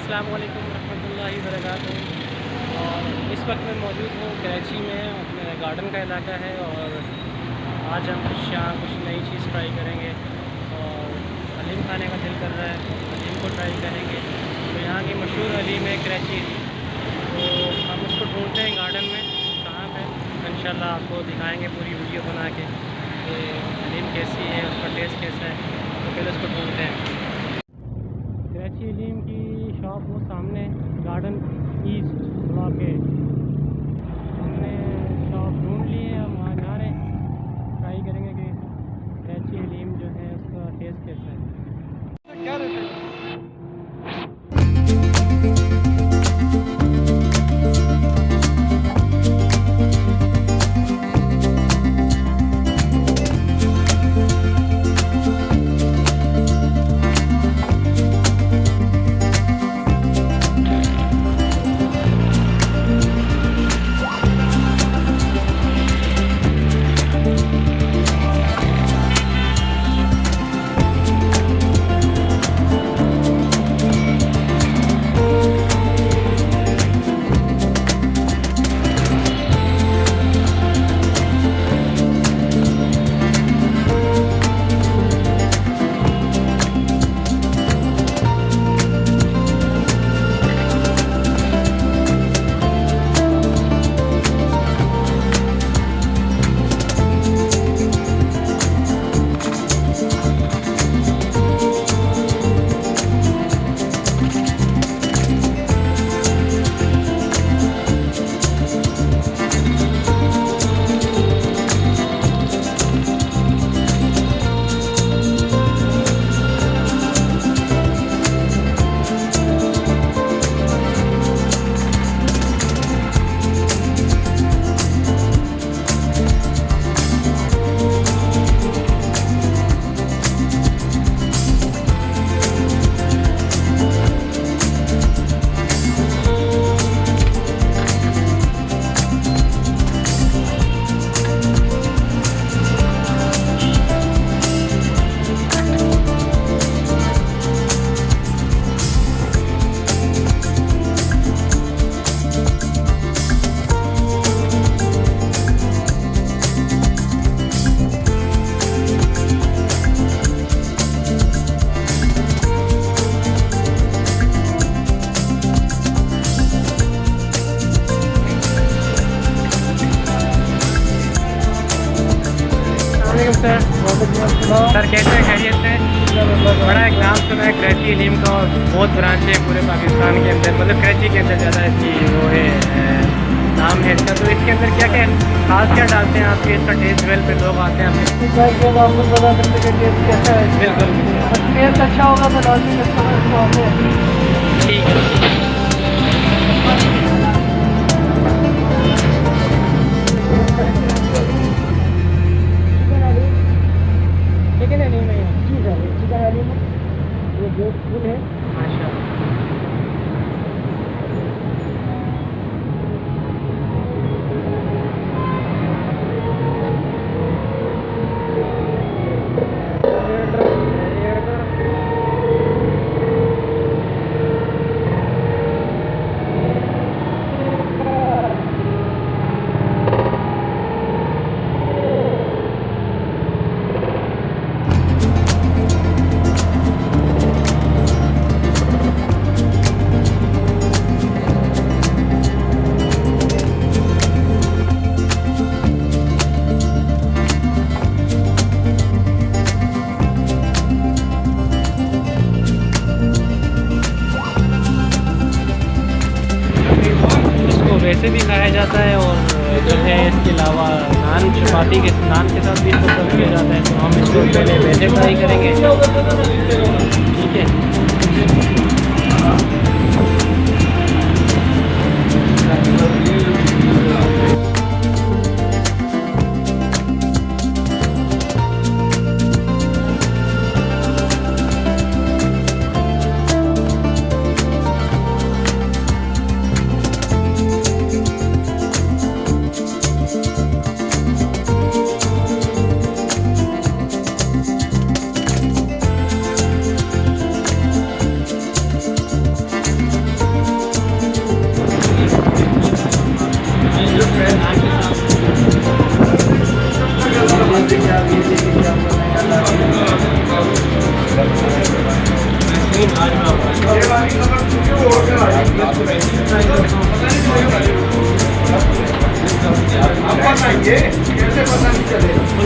अस्सलाम वालेकुम रहमतुल्लाहि व बरकातुहू। और इस वक्त मैं मौजूद हूँ कराची में, अपने गार्डन का इलाका है। और आज हम यहाँ कुछ नई चीज़ ट्राई करेंगे और हलीम खाने का दिल कर रहा है तो हलीम को ट्राई करेंगे। तो यहाँ की मशहूर हलीम है कराची हलीम, तो हम उसको ढूंढते हैं गार्डन में कहाँ पे। इंशाल्लाह आपको दिखाएँगे पूरी वीडियो बना के कि हलीम कैसी है, उसका टेस्ट कैसा है। तो पहले उसको ढूंढते हैं। कराची हलीम की शॉप वो सामने गार्डन ईस्ट ब्लॉक है। हमने शॉप ढूंढ ली है, हम वहाँ जा रहे हैं, ट्राई करेंगे कि कराची हलीम जो है उसका टेस्ट कैसा है। क्या रहता है? सर कैसे हैं, खैरियत से? बड़ा एक नाम सुना है कराची हलीम का और बहुत ब्रांच है पूरे पाकिस्तान के अंदर, मतलब कराची के अंदर ज़्यादा इसकी वो है नाम है इसका। तो इसके अंदर क्या क्या खास क्या डालते हैं आपके? इसका टेस्ट वेल पे लोग आते हैं आपके आपको पता करते हैं टेस्ट कैसा है। बिल्कुल टेस्ट अच्छा होगा तो लाजमी ठीक है। चिकन हलीम है, चिकन हलीम ये जो फूल है माशाल्लाह। वैसे भी खाया जाता है और जो है इसके अलावा नान चपाती के नान के साथ भी इसको सर्व किया जाता है। तो हम इसको पहले वैसे ट्राई करेंगे, ठीक है। चाहिए, कैसे पता नहीं चलेगा।